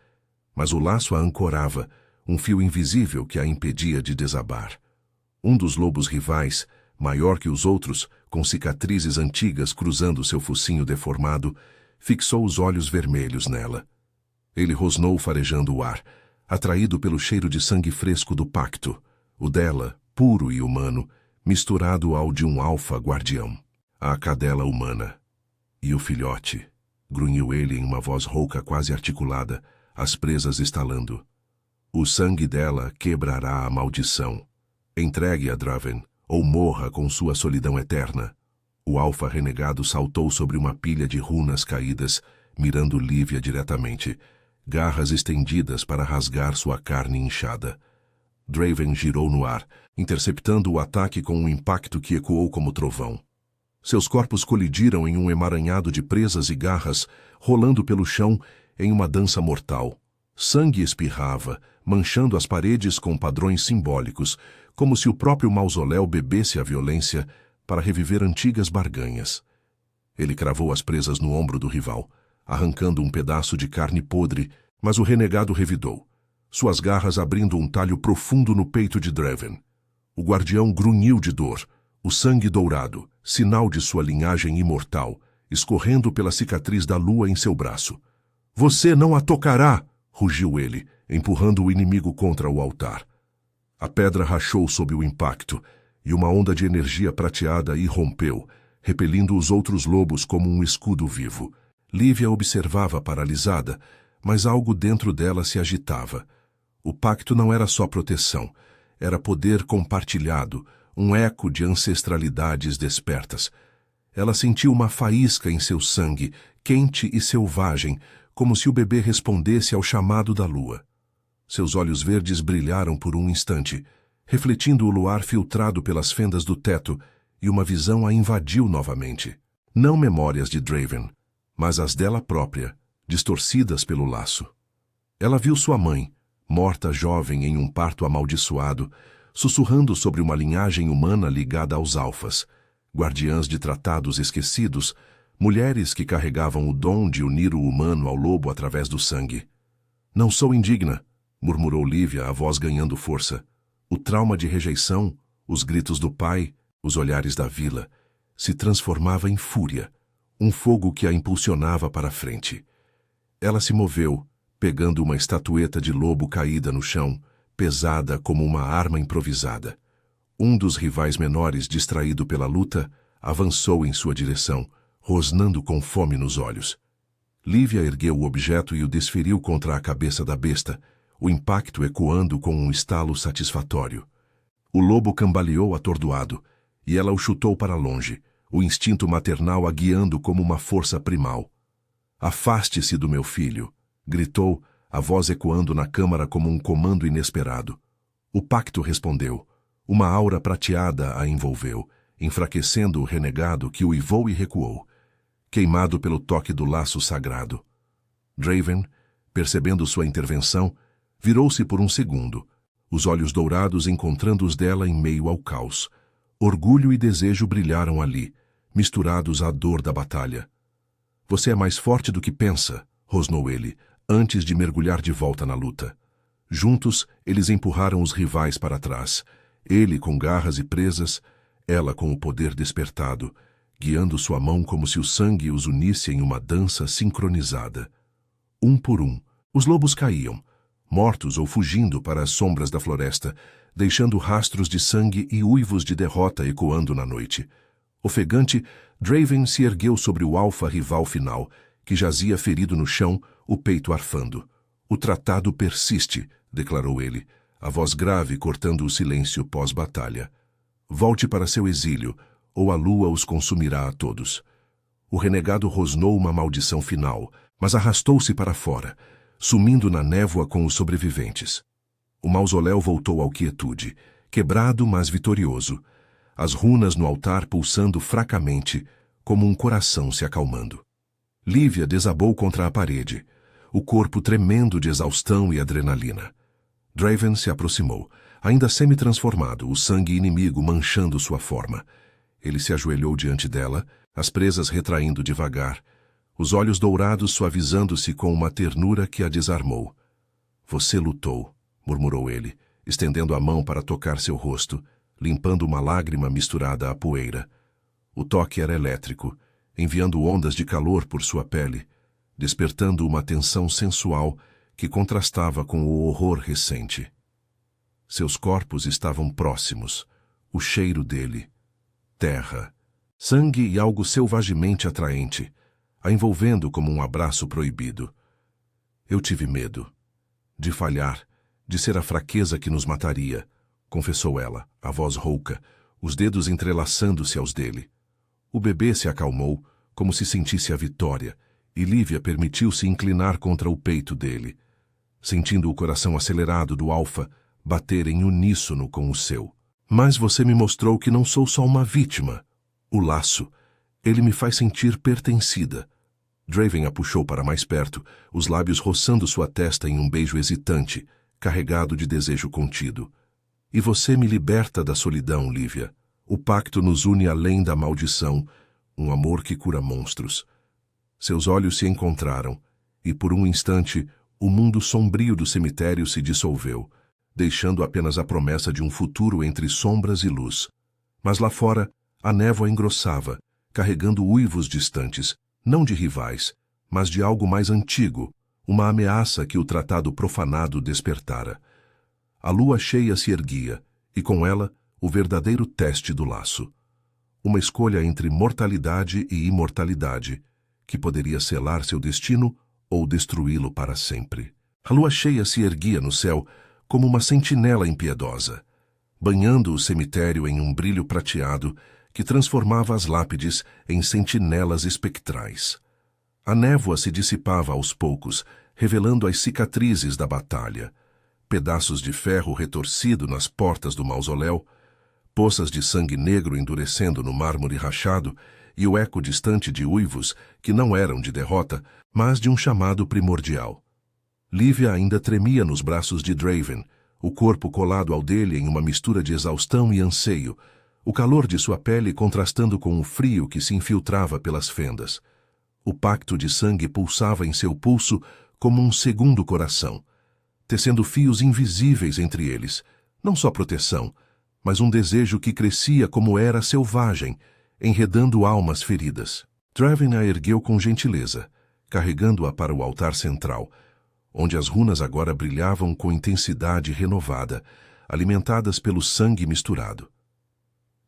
Mas o laço a ancorava, um fio invisível que a impedia de desabar. Um dos lobos rivais, maior que os outros, com cicatrizes antigas cruzando seu focinho deformado, fixou os olhos vermelhos nela. Ele rosnou farejando o ar, atraído pelo cheiro de sangue fresco do pacto, o dela, puro e humano, misturado ao de um alfa guardião. A cadela humana. E o filhote, grunhiu ele em uma voz rouca quase articulada, as presas estalando. O sangue dela quebrará a maldição. Entregue a Draven, ou morra com sua solidão eterna. O alfa renegado saltou sobre uma pilha de runas caídas, mirando Lívia diretamente, garras estendidas para rasgar sua carne inchada. Draven girou no ar, interceptando o ataque com um impacto que ecoou como trovão. Seus corpos colidiram em um emaranhado de presas e garras, rolando pelo chão em uma dança mortal. Sangue espirrava, manchando as paredes com padrões simbólicos, como se o próprio mausoléu bebesse a violência para reviver antigas barganhas. Ele cravou as presas no ombro do rival, arrancando um pedaço de carne podre, mas o renegado revidou, suas garras abrindo um talho profundo no peito de Draven. O guardião grunhiu de dor, o sangue dourado, sinal de sua linhagem imortal, escorrendo pela cicatriz da lua em seu braço. "Você não a tocará!" rugiu ele, empurrando o inimigo contra o altar. A pedra rachou sob o impacto, e uma onda de energia prateada irrompeu, repelindo os outros lobos como um escudo vivo. Lívia observava paralisada, mas algo dentro dela se agitava. O pacto não era só proteção, era poder compartilhado, um eco de ancestralidades despertas. Ela sentiu uma faísca em seu sangue, quente e selvagem, como se o bebê respondesse ao chamado da lua. Seus olhos verdes brilharam por um instante, refletindo o luar filtrado pelas fendas do teto, e uma visão a invadiu novamente. Não memórias de Draven, mas as dela própria, distorcidas pelo laço. Ela viu sua mãe, morta jovem em um parto amaldiçoado, sussurrando sobre uma linhagem humana ligada aos alfas, guardiãs de tratados esquecidos, mulheres que carregavam o dom de unir o humano ao lobo através do sangue. "Não sou indigna", murmurou Lívia, a voz ganhando força. O trauma de rejeição, os gritos do pai, os olhares da vila, se transformava em fúria, um fogo que a impulsionava para a frente. Ela se moveu, pegando uma estatueta de lobo caída no chão, pesada como uma arma improvisada. Um dos rivais menores, distraído pela luta, avançou em sua direção, rosnando com fome nos olhos. Lívia ergueu o objeto e o desferiu contra a cabeça da besta, o impacto ecoando com um estalo satisfatório. O lobo cambaleou atordoado, e ela o chutou para longe, o instinto maternal a guiando como uma força primal. "Afaste-se do meu filho", gritou, a voz ecoando na câmara como um comando inesperado. O pacto respondeu. Uma aura prateada a envolveu, enfraquecendo o renegado que uivou e recuou, queimado pelo toque do laço sagrado. Draven, percebendo sua intervenção, virou-se por um segundo, os olhos dourados encontrando os dela em meio ao caos. Orgulho e desejo brilharam ali, misturados à dor da batalha. "Você é mais forte do que pensa", rosnou ele, antes de mergulhar de volta na luta. Juntos, eles empurraram os rivais para trás, ele com garras e presas, ela com o poder despertado, guiando sua mão como se o sangue os unisse em uma dança sincronizada. Um por um, os lobos caíam, mortos ou fugindo para as sombras da floresta, deixando rastros de sangue e uivos de derrota ecoando na noite. Ofegante, Draven se ergueu sobre o alfa rival final, que jazia ferido no chão, o peito arfando. "O tratado persiste", declarou ele, a voz grave cortando o silêncio pós-batalha. "Volte para seu exílio, ou a lua os consumirá a todos." O renegado rosnou uma maldição final, mas arrastou-se para fora, sumindo na névoa com os sobreviventes. O mausoléu voltou à quietude, quebrado mas vitorioso, as runas no altar pulsando fracamente, como um coração se acalmando. Lívia desabou contra a parede, o corpo tremendo de exaustão e adrenalina. Draven se aproximou, ainda semi-transformado, o sangue inimigo manchando sua forma. Ele se ajoelhou diante dela, as presas retraindo devagar, os olhos dourados suavizando-se com uma ternura que a desarmou. "Você lutou", murmurou ele, estendendo a mão para tocar seu rosto, limpando uma lágrima misturada à poeira. O toque era elétrico, enviando ondas de calor por sua pele, despertando uma tensão sensual que contrastava com o horror recente. Seus corpos estavam próximos, o cheiro dele, terra, sangue e algo selvagemente atraente, a envolvendo como um abraço proibido. "Eu tive medo de falhar, de ser a fraqueza que nos mataria", confessou ela, a voz rouca, os dedos entrelaçando-se aos dele. O bebê se acalmou, como se sentisse a vitória, e Lívia permitiu-se inclinar contra o peito dele, sentindo o coração acelerado do alfa bater em uníssono com o seu. "Mas você me mostrou que não sou só uma vítima. O laço, ele me faz sentir pertencida." Draven a puxou para mais perto, os lábios roçando sua testa em um beijo hesitante, carregado de desejo contido. "E você me liberta da solidão, Lívia. O pacto nos une além da maldição, um amor que cura monstros." Seus olhos se encontraram, e por um instante o mundo sombrio do cemitério se dissolveu, deixando apenas a promessa de um futuro entre sombras e luz. Mas lá fora, a névoa engrossava, carregando uivos distantes, não de rivais, mas de algo mais antigo, uma ameaça que o tratado profanado despertara. A lua cheia se erguia, e com ela, o verdadeiro teste do laço. Uma escolha entre mortalidade e imortalidade, que poderia selar seu destino ou destruí-lo para sempre. A lua cheia se erguia no céu como uma sentinela impiedosa, banhando o cemitério em um brilho prateado que transformava as lápides em sentinelas espectrais. A névoa se dissipava aos poucos, revelando as cicatrizes da batalha, pedaços de ferro retorcido nas portas do mausoléu, poças de sangue negro endurecendo no mármore rachado e o eco distante de uivos que não eram de derrota, mas de um chamado primordial. Lívia ainda tremia nos braços de Draven, o corpo colado ao dele em uma mistura de exaustão e anseio, o calor de sua pele contrastando com o frio que se infiltrava pelas fendas. O pacto de sangue pulsava em seu pulso como um segundo coração, tecendo fios invisíveis entre eles, não só proteção, mas um desejo que crescia como era selvagem, enredando almas feridas. Draven a ergueu com gentileza, carregando-a para o altar central, onde as runas agora brilhavam com intensidade renovada, alimentadas pelo sangue misturado.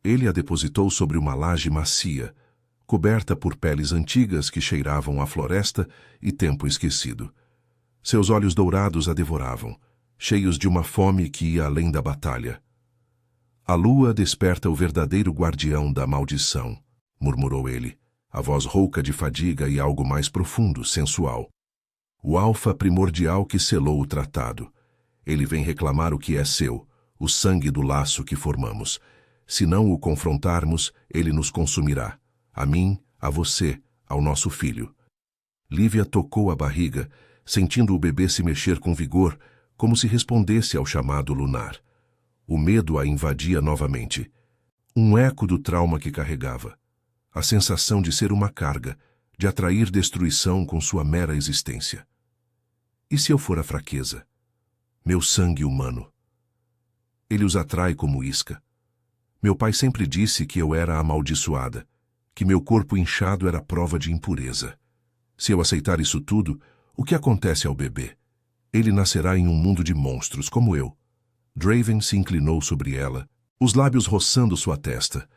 Ele a depositou sobre uma laje macia, coberta por peles antigas que cheiravam a floresta e tempo esquecido. Seus olhos dourados a devoravam, cheios de uma fome que ia além da batalha. "A lua desperta o verdadeiro guardião da maldição", murmurou ele, a voz rouca de fadiga e algo mais profundo, sensual. "O alfa primordial que selou o tratado. Ele vem reclamar o que é seu, o sangue do laço que formamos. Se não o confrontarmos, ele nos consumirá. A mim, a você, ao nosso filho." Lívia tocou a barriga, sentindo o bebê se mexer com vigor, como se respondesse ao chamado lunar. O medo a invadia novamente. Um eco do trauma que carregava. A sensação de ser uma carga, de atrair destruição com sua mera existência. E se eu for a fraqueza? Meu sangue humano. Ele os atrai como isca. Meu pai sempre disse que eu era amaldiçoada, que meu corpo inchado era prova de impureza. Se eu aceitar isso tudo, o que acontece ao bebê? Ele nascerá em um mundo de monstros, como eu. Draven se inclinou sobre ela, os lábios roçando sua testa,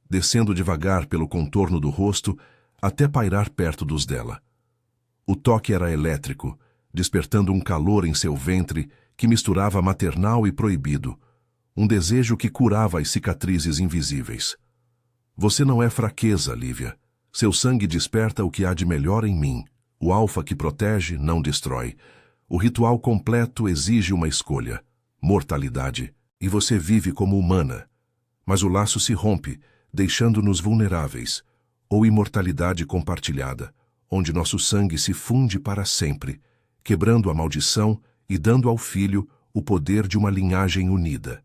descendo devagar pelo contorno do rosto até pairar perto dos dela. O toque era elétrico, despertando um calor em seu ventre que misturava maternal e proibido, um desejo que curava as cicatrizes invisíveis. Você não é fraqueza, Lívia. Seu sangue desperta o que há de melhor em mim. O alfa que protege, não destrói. O ritual completo exige uma escolha. Mortalidade. E você vive como humana. Mas o laço se rompe, deixando-nos vulneráveis. Ou imortalidade compartilhada, onde nosso sangue se funde para sempre, quebrando a maldição e dando ao filho o poder de uma linhagem unida.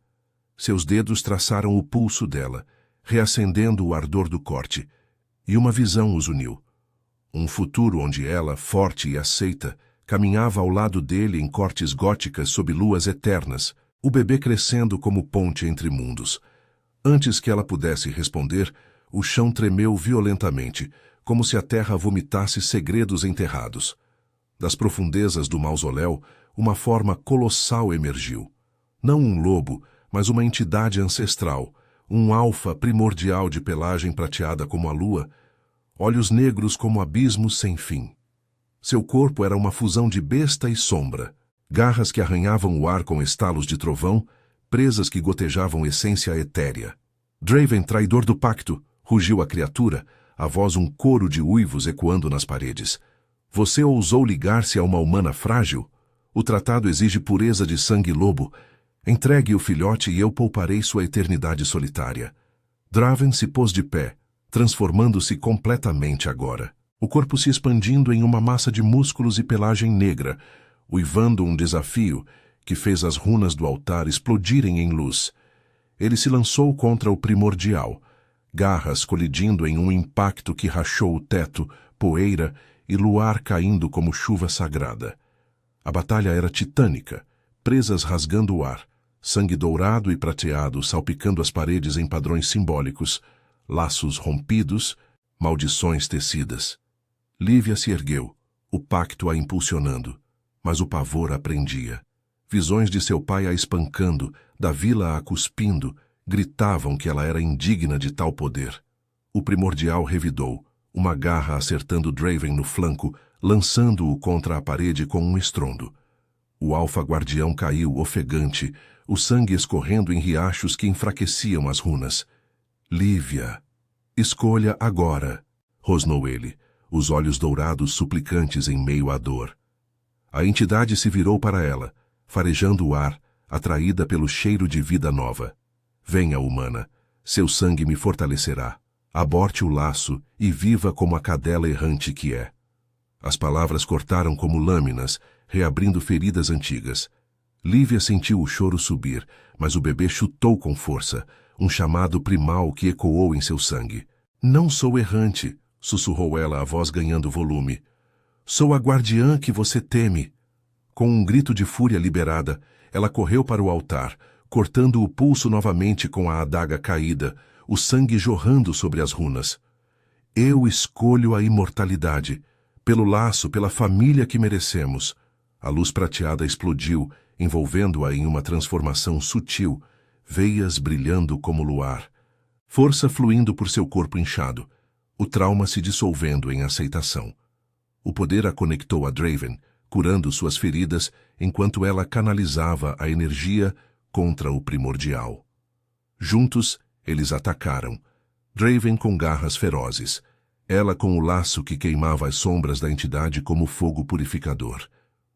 Seus dedos traçaram o pulso dela, reacendendo o ardor do corte, e uma visão os uniu. Um futuro onde ela, forte e aceita, caminhava ao lado dele em cortes góticas sob luas eternas, o bebê crescendo como ponte entre mundos. Antes que ela pudesse responder, o chão tremeu violentamente, como se a terra vomitasse segredos enterrados. Das profundezas do mausoléu, uma forma colossal emergiu. Não um lobo, mas uma entidade ancestral, um alfa primordial de pelagem prateada como a lua, olhos negros como abismos sem fim. Seu corpo era uma fusão de besta e sombra, garras que arranhavam o ar com estalos de trovão, presas que gotejavam essência etérea. Draven, traidor do pacto, rugiu a criatura, a voz um coro de uivos ecoando nas paredes. Você ousou ligar-se a uma humana frágil? O tratado exige pureza de sangue lobo. Entregue o filhote e eu pouparei sua eternidade solitária. Draven se pôs de pé, transformando-se completamente agora. O corpo se expandindo em uma massa de músculos e pelagem negra, uivando um desafio que fez as runas do altar explodirem em luz. Ele se lançou contra o primordial, garras colidindo em um impacto que rachou o teto, poeira e luar caindo como chuva sagrada. A batalha era titânica, presas rasgando o ar, sangue dourado e prateado salpicando as paredes em padrões simbólicos, laços rompidos, maldições tecidas. Lívia se ergueu, o pacto a impulsionando, mas o pavor a prendia. Visões de seu pai a espancando, da vila a cuspindo, gritavam que ela era indigna de tal poder. O primordial revidou, uma garra acertando Draven no flanco, lançando-o contra a parede com um estrondo. O alfa-guardião caiu ofegante, o sangue escorrendo em riachos que enfraqueciam as runas. Lívia, escolha agora, rosnou ele, os olhos dourados suplicantes em meio à dor. A entidade se virou para ela, farejando o ar, atraída pelo cheiro de vida nova. Venha, humana, seu sangue me fortalecerá. Aborte o laço e viva como a cadela errante que é. As palavras cortaram como lâminas, reabrindo feridas antigas. Lívia sentiu o choro subir, mas o bebê chutou com força, um chamado primal que ecoou em seu sangue. Não sou errante, sussurrou ela, a voz ganhando volume. Sou a guardiã que você teme. Com um grito de fúria liberada, ela correu para o altar, cortando o pulso novamente com a adaga caída, o sangue jorrando sobre as runas. Eu escolho a imortalidade, pelo laço, pela família que merecemos. A luz prateada explodiu, envolvendo-a em uma transformação sutil, veias brilhando como luar. Força fluindo por seu corpo inchado, o trauma se dissolvendo em aceitação. O poder a conectou a Draven, curando suas feridas enquanto ela canalizava a energia contra o primordial. Juntos, eles atacaram. Draven com garras ferozes, ela com o laço que queimava as sombras da entidade como fogo purificador.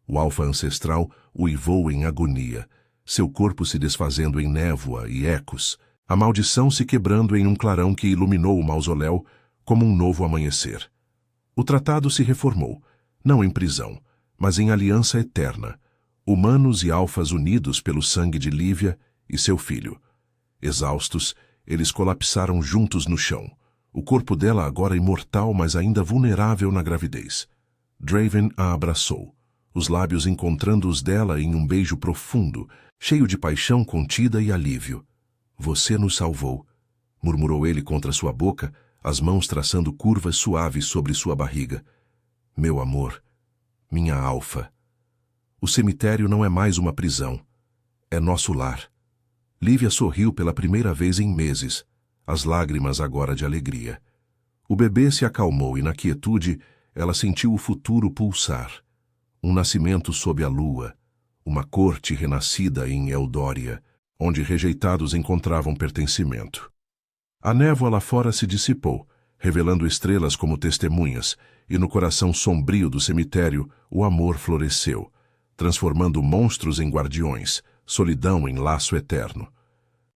O alfa ancestral uivou em agonia, seu corpo se desfazendo em névoa e ecos, a maldição se quebrando em um clarão que iluminou o mausoléu como um novo amanhecer. O tratado se reformou, não em prisão, mas em aliança eterna, humanos e alfas unidos pelo sangue de Lívia e seu filho. Exaustos, eles colapsaram juntos no chão, o corpo dela agora imortal, mas ainda vulnerável na gravidez. Draven a abraçou, os lábios encontrando os dela em um beijo profundo, cheio de paixão contida e alívio. Você nos salvou, murmurou ele contra sua boca, as mãos traçando curvas suaves sobre sua barriga. Meu amor, minha alfa. O cemitério não é mais uma prisão. É nosso lar. Lívia sorriu pela primeira vez em meses, as lágrimas agora de alegria. O bebê se acalmou e, na quietude, ela sentiu o futuro pulsar. Um nascimento sob a lua, uma corte renascida em Eldória, onde rejeitados encontravam pertencimento. A névoa lá fora se dissipou, revelando estrelas como testemunhas, e no coração sombrio do cemitério o amor floresceu, transformando monstros em guardiões, solidão em laço eterno.